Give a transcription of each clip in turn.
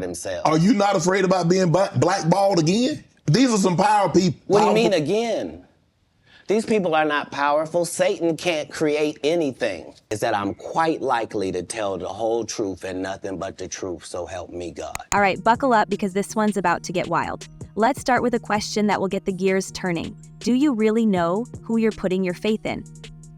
themselves. Are you not afraid about being blackballed again? These are some power people. What do you mean again? These people are not powerful. Satan can't create anything. Is that I'm quite likely to tell the whole truth and nothing but the truth, so help me God. All right, buckle up because this one's about to get wild. Let's start with a question that will get the gears turning. Do you really know who you're putting your faith in?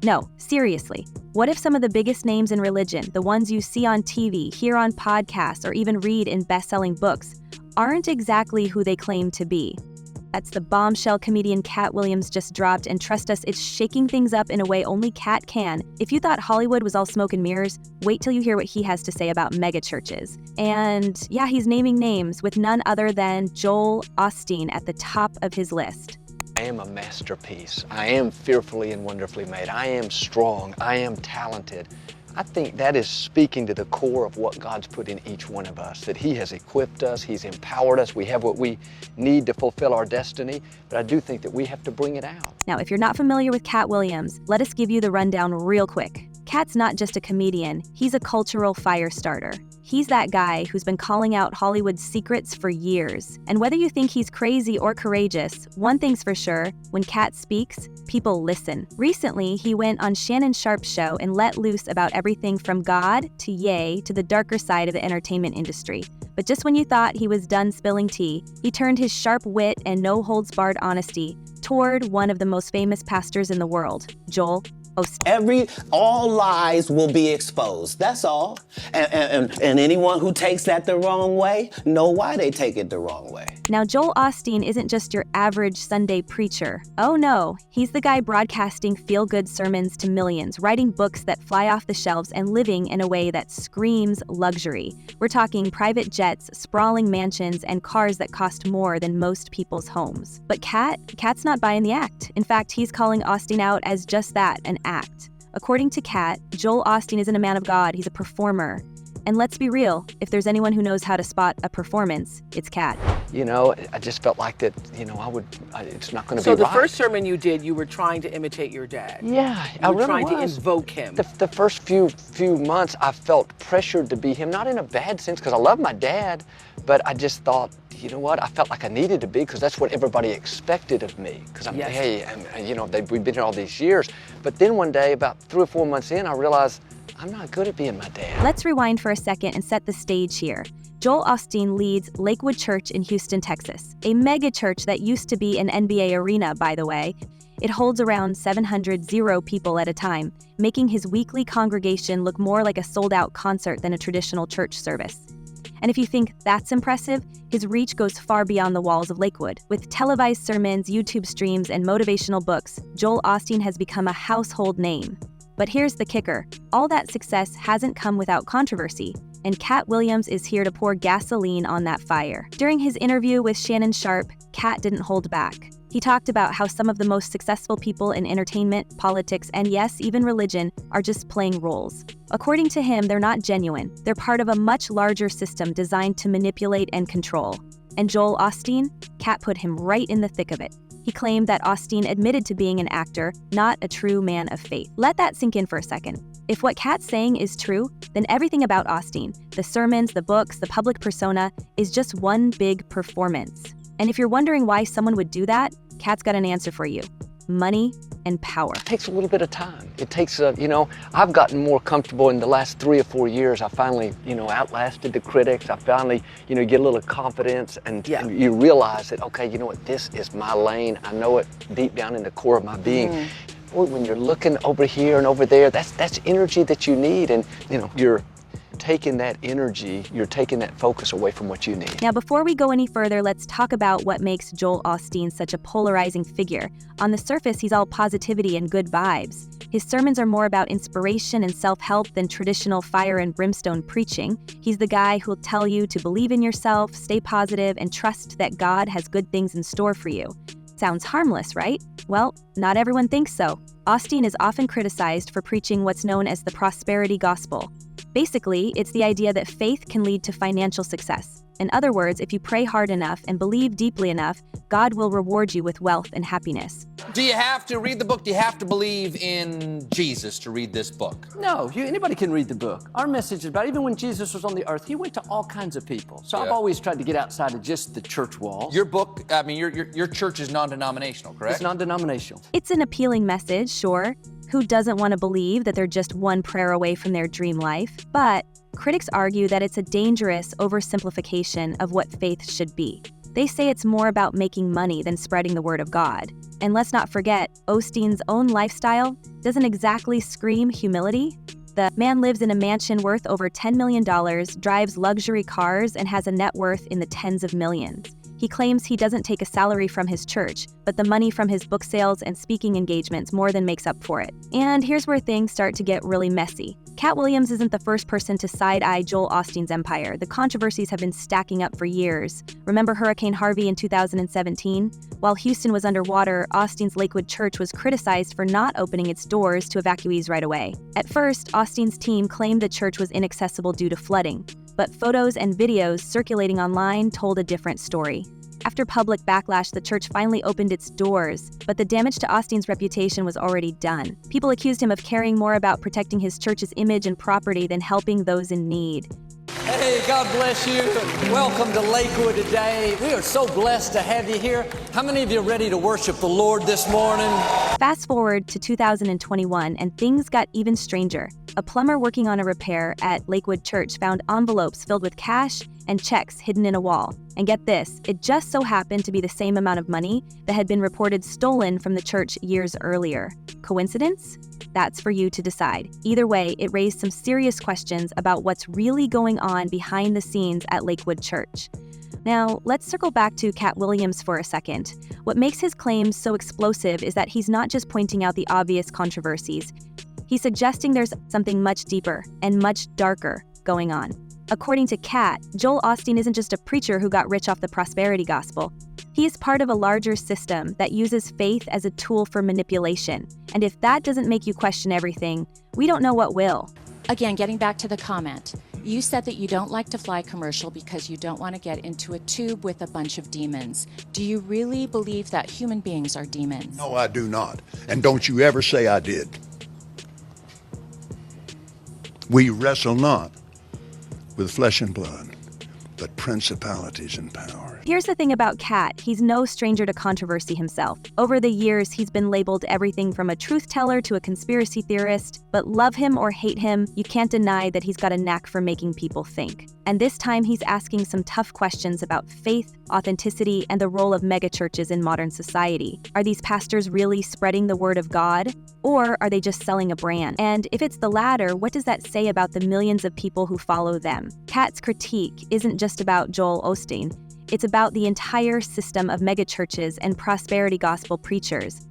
No, seriously. What if some of the biggest names in religion, the ones you see on TV, hear on podcasts, or even read in best-selling books, aren't exactly who they claim to be? That's the bombshell comedian Katt Williams just dropped, and trust us, it's shaking things up in a way only Katt can. If you thought Hollywood was all smoke and mirrors, wait till you hear what he has to say about megachurches. And yeah, he's naming names with none other than Joel Osteen at the top of his list. I am a masterpiece. I am fearfully and wonderfully made. I am strong. I am talented. I think that is speaking to the core of what God's put in each one of us, that He has equipped us, He's empowered us, we have what we need to fulfill our destiny, but I do think that we have to bring it out. Now, if you're not familiar with Katt Williams, let us give you the rundown real quick. Katt's not just a comedian, he's a cultural fire starter. He's that guy who's been calling out Hollywood's secrets for years. And whether you think he's crazy or courageous, one thing's for sure, when Katt speaks, people listen. Recently, he went on Shannon Sharpe's show and let loose about everything from God to Ye to the darker side of the entertainment industry. But just when you thought he was done spilling tea, he turned his sharp wit and no-holds-barred honesty toward one of the most famous pastors in the world, Joel Osteen. All lies will be exposed, that's all. And anyone who takes that the wrong way, know why they take it the wrong way. Now, Joel Osteen isn't just your average Sunday preacher. Oh no, he's the guy broadcasting feel-good sermons to millions, writing books that fly off the shelves, and living in a way that screams luxury. We're talking private jets, sprawling mansions, and cars that cost more than most people's homes. But Katt's not buying the act. In fact, he's calling Osteen out as just that, an act. According to Katt, Joel Osteen isn't a man of God, he's a performer. And let's be real, if there's anyone who knows how to spot a performance, it's Katt. You know, I just felt like that, you know, it's not going to be right. So the first sermon you did, you were trying to imitate your dad. Yeah, I really was. You were trying to invoke him. The first few months, I felt pressured to be him, not in a bad sense, because I love my dad, but I just thought, you know what, I felt like I needed to be, because that's what everybody expected of me. Because I'm, you know, we've been here all these years. But then one day, about 3 or 4 months in, I realized I'm not good at being my dad. Let's rewind for a second and set the stage here. Joel Osteen leads Lakewood Church in Houston, Texas, a mega church that used to be an NBA arena, by the way. It holds around 700 people at a time, making his weekly congregation look more like a sold-out concert than a traditional church service. And if you think that's impressive, his reach goes far beyond the walls of Lakewood. With televised sermons, YouTube streams, and motivational books, Joel Osteen has become a household name. But here's the kicker. All that success hasn't come without controversy, and Katt Williams is here to pour gasoline on that fire. During his interview with Shannon Sharpe, Katt didn't hold back. He talked about how some of the most successful people in entertainment, politics, and yes, even religion are just playing roles. According to him, they're not genuine. They're part of a much larger system designed to manipulate and control. And Joel Osteen? Katt put him right in the thick of it. He claimed that Osteen admitted to being an actor, not a true man of faith. Let that sink in for a second. If what Katt's saying is true, then everything about Osteen, the sermons, the books, the public persona, is just one big performance. And if you're wondering why someone would do that, Katt's got an answer for you. Money and power. It takes a little bit of time. It takes, you know, I've gotten more comfortable in the last 3 or 4 years. I finally, you know, outlasted the critics. I finally, you know, get a little confidence and you realize that, okay, you know what, this is my lane. I know it deep down in the core of my being. Boy, when you're looking over here and over there, that's energy that you need, and, you know, you're taking that energy, you're taking that focus away from what you need. Now, before we go any further, let's talk about what makes Joel Osteen such a polarizing figure. On the surface, he's all positivity and good vibes. His sermons are more about inspiration and self-help than traditional fire and brimstone preaching. He's the guy who'll tell you to believe in yourself, stay positive, and trust that God has good things in store for you. Sounds harmless, right? Well, not everyone thinks so. Osteen is often criticized for preaching what's known as the prosperity gospel. Basically, it's the idea that faith can lead to financial success. In other words, if you pray hard enough and believe deeply enough, God will reward you with wealth and happiness. Do you have to read the book? Do you have to believe in Jesus to read this book? No, anybody can read the book. Our message is about, even when Jesus was on the earth, he went to all kinds of people. So I've always tried to get outside of just the church walls. Your book, I mean, your church is non-denominational, correct? It's non-denominational. It's an appealing message, sure. Who doesn't want to believe that they're just one prayer away from their dream life? But critics argue that it's a dangerous oversimplification of what faith should be. They say it's more about making money than spreading the word of God. And let's not forget, Osteen's own lifestyle doesn't exactly scream humility. The man lives in a mansion worth over $10 million, drives luxury cars, and has a net worth in the tens of millions. He claims he doesn't take a salary from his church, but the money from his book sales and speaking engagements more than makes up for it. And here's where things start to get really messy. Katt Williams isn't the first person to side-eye Joel Osteen's empire. The controversies have been stacking up for years. Remember Hurricane Harvey in 2017? While Houston was underwater, Osteen's Lakewood Church was criticized for not opening its doors to evacuees right away. At first, Osteen's team claimed the church was inaccessible due to flooding, but photos and videos circulating online told a different story. After public backlash, the church finally opened its doors, but the damage to Osteen's reputation was already done. People accused him of caring more about protecting his church's image and property than helping those in need. Hey, God bless you. Welcome to Lakewood today. We are so blessed to have you here. How many of you are ready to worship the Lord this morning? Fast forward to 2021, and things got even stranger. A plumber working on a repair at Lakewood Church found envelopes filled with cash and checks hidden in a wall. And get this, it just so happened to be the same amount of money that had been reported stolen from the church years earlier. Coincidence? That's for you to decide. Either way, it raised some serious questions about what's really going on behind the scenes at Lakewood Church. Now, let's circle back to Katt Williams for a second. What makes his claims so explosive is that he's not just pointing out the obvious controversies. He's suggesting there's something much deeper and much darker going on. According to Katt, Joel Osteen isn't just a preacher who got rich off the prosperity gospel. He is part of a larger system that uses faith as a tool for manipulation. And if that doesn't make you question everything, we don't know what will. Again, getting back to the comment, you said that you don't like to fly commercial because you don't want to get into a tube with a bunch of demons. Do you really believe that human beings are demons? No, I do not. And don't you ever say I did. We wrestle not with flesh and blood, but principalities and powers. Here's the thing about Katt, he's no stranger to controversy himself. Over the years, he's been labeled everything from a truth teller to a conspiracy theorist, but love him or hate him, you can't deny that he's got a knack for making people think. And this time he's asking some tough questions about faith, authenticity, and the role of megachurches in modern society. Are these pastors really spreading the word of God? Or are they just selling a brand? And if it's the latter, what does that say about the millions of people who follow them? Katt's critique isn't just about Joel Osteen. It's about the entire system of megachurches and prosperity gospel preachers.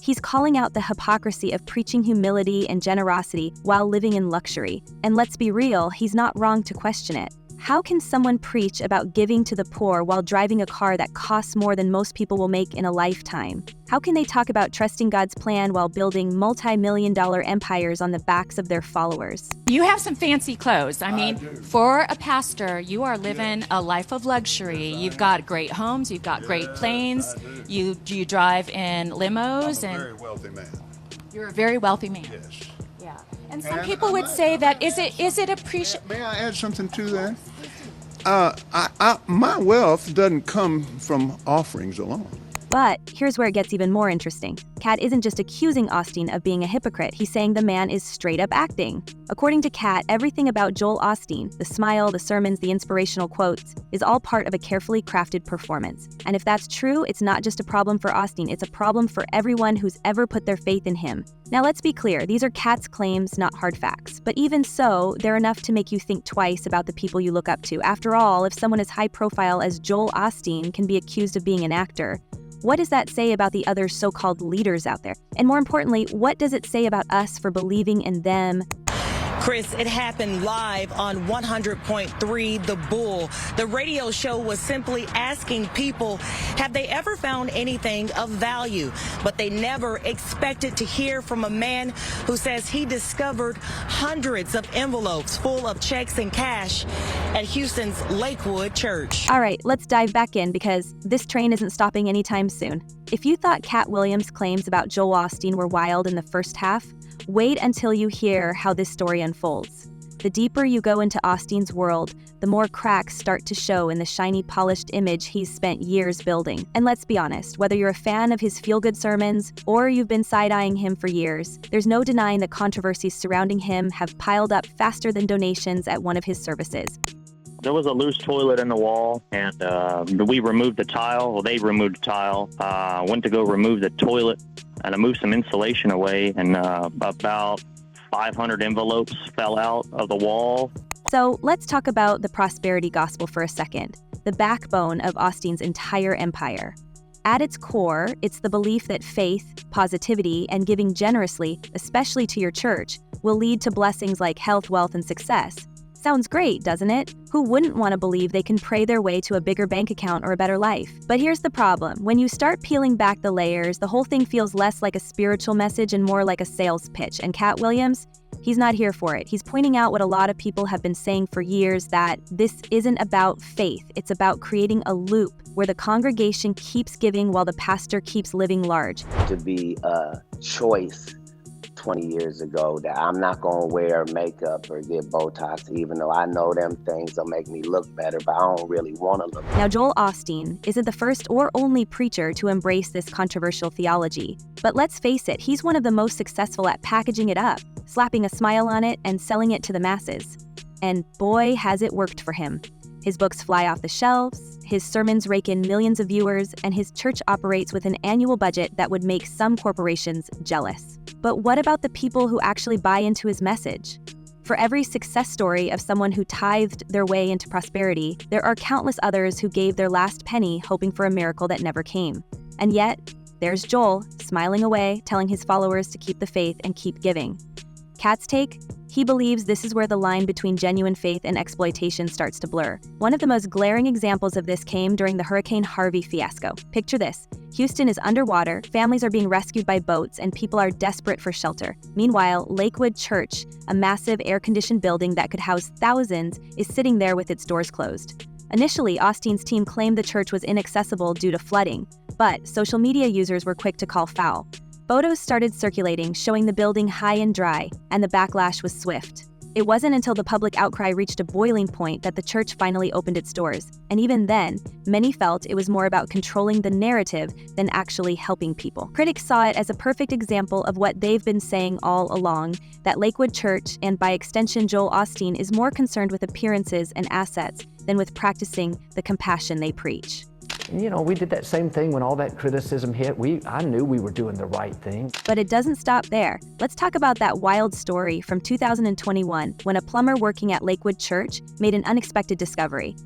He's calling out the hypocrisy of preaching humility and generosity while living in luxury. And let's be real, he's not wrong to question it. How can someone preach about giving to the poor while driving a car that costs more than most people will make in a lifetime? How can they talk about trusting God's plan while building multi-million-dollar empires on the backs of their followers? You have some fancy clothes. I mean, for a pastor, you are living a life of luxury. You've got great homes, you've got great planes, you drive in limos. I'm a very wealthy man. You're a very wealthy man. Yes. Yeah. And some people would say that, is it appreciated? May I add something to that? My wealth doesn't come from offerings alone. But here's where it gets even more interesting. Katt isn't just accusing Osteen of being a hypocrite, he's saying the man is straight up acting. According to Katt, everything about Joel Osteen, the smile, the sermons, the inspirational quotes, is all part of a carefully crafted performance. And if that's true, it's not just a problem for Osteen, it's a problem for everyone who's ever put their faith in him. Now let's be clear, these are Katt's claims, not hard facts. But even so, they're enough to make you think twice about the people you look up to. After all, if someone as high profile as Joel Osteen can be accused of being an actor, what does that say about the other so-called leaders out there? And more importantly, what does it say about us for believing in them? Chris, it happened live on 100.3 The Bull. The radio show was simply asking people, have they ever found anything of value? But they never expected to hear from a man who says he discovered hundreds of envelopes full of checks and cash at Houston's Lakewood Church. All right, let's dive back in because this train isn't stopping anytime soon. If you thought Katt Williams' claims about Joel Osteen were wild in the first half, wait until you hear how this story unfolds. The deeper you go into Osteen's world, the more cracks start to show in the shiny, polished image he's spent years building. And let's be honest, whether you're a fan of his feel-good sermons or you've been side-eyeing him for years, there's no denying the controversies surrounding him have piled up faster than donations at one of his services. There was a loose toilet in the wall, and we removed the tile. Well, they removed the tile. Went to go remove the toilet, and I moved some insulation away, and about 500 envelopes fell out of the wall. So let's talk about the prosperity gospel for a second, the backbone of Osteen's entire empire. At its core, it's the belief that faith, positivity, and giving generously, especially to your church, will lead to blessings like health, wealth, and success. Sounds great, doesn't it? Who wouldn't want to believe they can pray their way to a bigger bank account or a better life? But here's the problem. When you start peeling back the layers, the whole thing feels less like a spiritual message and more like a sales pitch. And Katt Williams, he's not here for it. He's pointing out what a lot of people have been saying for years, that this isn't about faith. It's about creating a loop where the congregation keeps giving while the pastor keeps living large. To be a choice 20 years ago that I'm not going to wear makeup or get Botox, even though I know them things will make me look better, but I don't really want to look better. Now, Joel Osteen isn't the first or only preacher to embrace this controversial theology. But let's face it, he's one of the most successful at packaging it up, slapping a smile on it, and selling it to the masses. And boy, has it worked for him. His books fly off the shelves, his sermons rake in millions of viewers, and his church operates with an annual budget that would make some corporations jealous. But what about the people who actually buy into his message? For every success story of someone who tithed their way into prosperity, there are countless others who gave their last penny hoping for a miracle that never came. And yet, there's Joel, smiling away, telling his followers to keep the faith and keep giving. Katt's take? He believes this is where the line between genuine faith and exploitation starts to blur. One of the most glaring examples of this came during the Hurricane Harvey fiasco. Picture this. Houston is underwater, families are being rescued by boats, and people are desperate for shelter. Meanwhile, Lakewood Church, a massive air-conditioned building that could house thousands, is sitting there with its doors closed. Initially, Osteen's team claimed the church was inaccessible due to flooding, but social media users were quick to call foul. Photos started circulating, showing the building high and dry, and the backlash was swift. It wasn't until the public outcry reached a boiling point that the church finally opened its doors. And even then, many felt it was more about controlling the narrative than actually helping people. Critics saw it as a perfect example of what they've been saying all along, that Lakewood Church, and by extension Joel Osteen, is more concerned with appearances and assets than with practicing the compassion they preach. You know, we did that same thing when all that criticism hit. I knew we were doing the right thing. But it doesn't stop there. Let's talk about that wild story from 2021 when a plumber working at Lakewood Church made an unexpected discovery.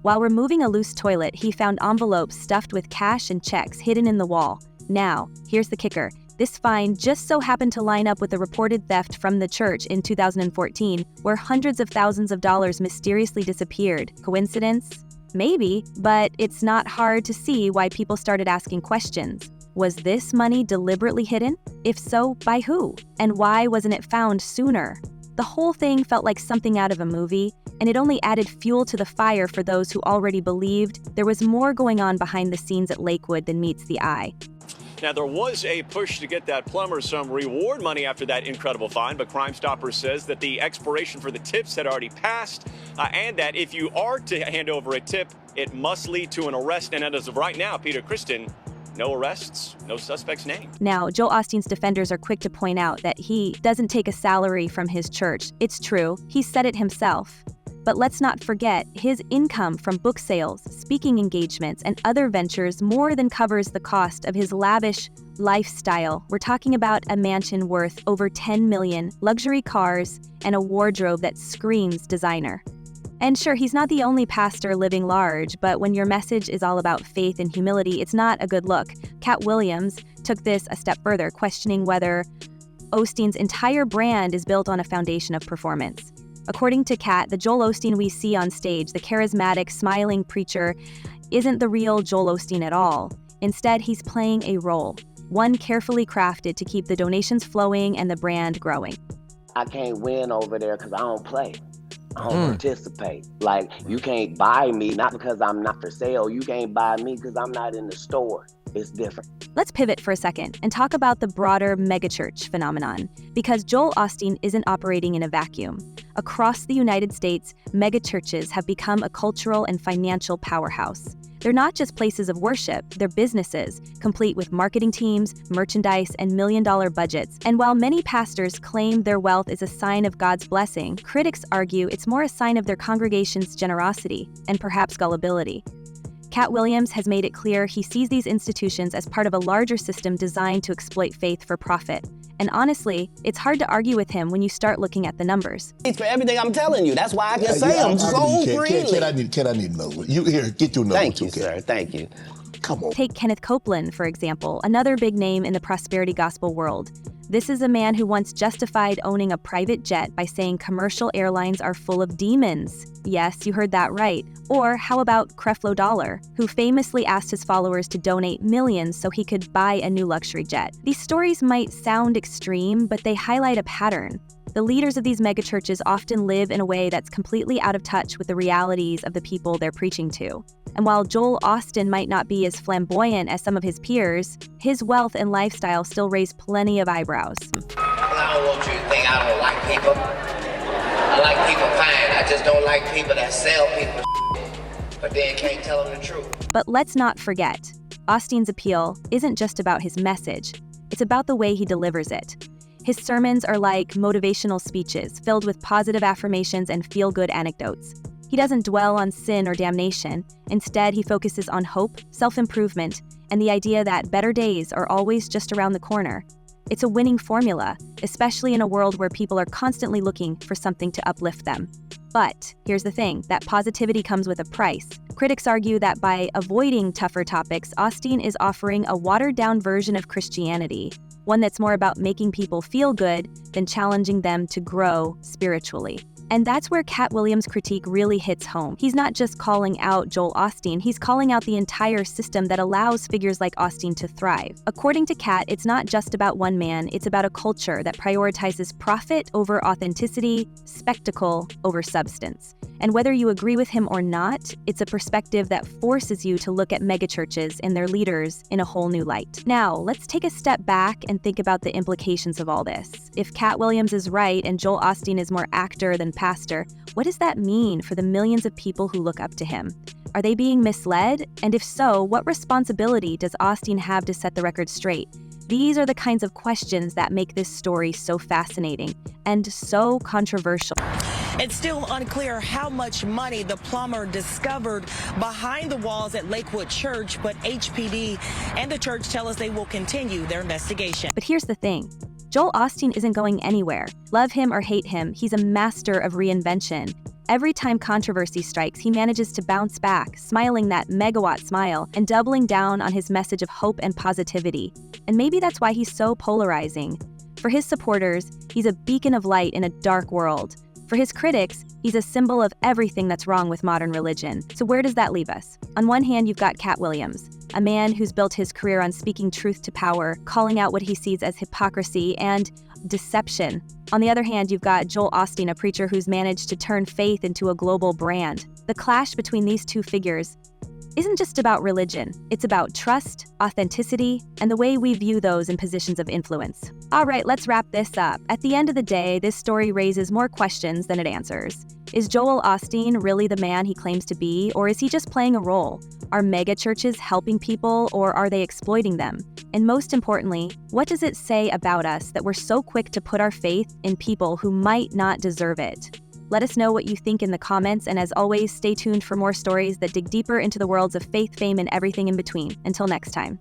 While removing a loose toilet, he found envelopes stuffed with cash and checks hidden in the wall. Now, here's the kicker. This find just so happened to line up with the reported theft from the church in 2014, where hundreds of thousands of dollars mysteriously disappeared. Coincidence? Maybe, but it's not hard to see why people started asking questions. Was this money deliberately hidden? If so, by who? And why wasn't it found sooner? The whole thing felt like something out of a movie, and it only added fuel to the fire for those who already believed there was more going on behind the scenes at Lakewood than meets the eye. Now, there was a push to get that plumber some reward money after that incredible find, but Crime Stoppers says that the expiration for the tips had already passed, and that if you are to hand over a tip, it must lead to an arrest. And as of right now, Peter Kristen, no arrests, no suspects named. Now, Joel Osteen's defenders are quick to point out that he doesn't take a salary from his church. It's true, he said it himself. But let's not forget, his income from book sales, speaking engagements, and other ventures more than covers the cost of his lavish lifestyle. We're talking about a mansion worth over $10 million, luxury cars, and a wardrobe that screams designer. And sure, he's not the only pastor living large, but when your message is all about faith and humility, it's not a good look. Katt Williams took this a step further, questioning whether Osteen's entire brand is built on a foundation of performance. According to Katt, the Joel Osteen we see on stage, the charismatic, smiling preacher, isn't the real Joel Osteen at all. Instead, he's playing a role, one carefully crafted to keep the donations flowing and the brand growing. I can't win over there because I don't play. I don't participate. Like, you can't buy me, not because I'm not for sale. You can't buy me because I'm not in the store. It's different. Let's pivot for a second and talk about the broader megachurch phenomenon, because Joel Osteen isn't operating in a vacuum. Across the United States, megachurches have become a cultural and financial powerhouse. They're not just places of worship, they're businesses, complete with marketing teams, merchandise, and million-dollar budgets. And while many pastors claim their wealth is a sign of God's blessing, critics argue it's more a sign of their congregation's generosity and perhaps gullibility. Katt Williams has made it clear he sees these institutions as part of a larger system designed to exploit faith for profit. And honestly, it's hard to argue with him when you start looking at the numbers. It's for everything I'm telling you. That's why I can say them so freely. Can I need to know? You here, get your number. Thank you, sir. Thank you. Come on. Take Kenneth Copeland, for example, another big name in the prosperity gospel world. This is a man who once justified owning a private jet by saying commercial airlines are full of demons. Yes, you heard that right. Or how about Creflo Dollar, who famously asked his followers to donate millions so he could buy a new luxury jet. These stories might sound extreme, but they highlight a pattern. The leaders of these megachurches often live in a way that's completely out of touch with the realities of the people they're preaching to. And while Joel Osteen might not be as flamboyant as some of his peers, his wealth and lifestyle still raise plenty of eyebrows. I don't want you to think I don't like people. I like people fine. I just don't like people that sell people but then can't tell them the truth. But let's not forget, Osteen's appeal isn't just about his message. It's about the way he delivers it. His sermons are like motivational speeches filled with positive affirmations and feel-good anecdotes. He doesn't dwell on sin or damnation. Instead, he focuses on hope, self-improvement, and the idea that better days are always just around the corner. It's a winning formula, especially in a world where people are constantly looking for something to uplift them. But here's the thing, that positivity comes with a price. Critics argue that by avoiding tougher topics, Osteen is offering a watered-down version of Christianity, one that's more about making people feel good than challenging them to grow spiritually. And that's where Katt Williams' critique really hits home. He's not just calling out Joel Osteen, he's calling out the entire system that allows figures like Osteen to thrive. According to Katt, it's not just about one man, it's about a culture that prioritizes profit over authenticity, spectacle over substance. And whether you agree with him or not, it's a perspective that forces you to look at megachurches and their leaders in a whole new light. Now, let's take a step back and think about the implications of all this. If Katt Williams is right and Joel Osteen is more actor than pastor, what does that mean for the millions of people who look up to him? Are they being misled? And if so, what responsibility does Osteen have to set the record straight? These are the kinds of questions that make this story so fascinating and so controversial. It's still unclear how much money the plumber discovered behind the walls at Lakewood Church, but HPD and the church tell us they will continue their investigation. But here's the thing. Joel Osteen isn't going anywhere. Love him or hate him, he's a master of reinvention. Every time controversy strikes, he manages to bounce back, smiling that megawatt smile and doubling down on his message of hope and positivity. And maybe that's why he's so polarizing. For his supporters, he's a beacon of light in a dark world. For his critics, he's a symbol of everything that's wrong with modern religion. So where does that leave us? On one hand, you've got Katt Williams, a man who's built his career on speaking truth to power, calling out what he sees as hypocrisy and deception. On the other hand, you've got Joel Osteen, a preacher who's managed to turn faith into a global brand. The clash between these two figures isn't just about religion. It's about trust, authenticity, and the way we view those in positions of influence. All right, let's wrap this up. At the end of the day, this story raises more questions than it answers. Is Joel Osteen really the man he claims to be, or is he just playing a role? Are mega churches helping people, or are they exploiting them? And most importantly, what does it say about us that we're so quick to put our faith in people who might not deserve it? Let us know what you think in the comments, and as always, stay tuned for more stories that dig deeper into the worlds of faith, fame, and everything in between. Until next time.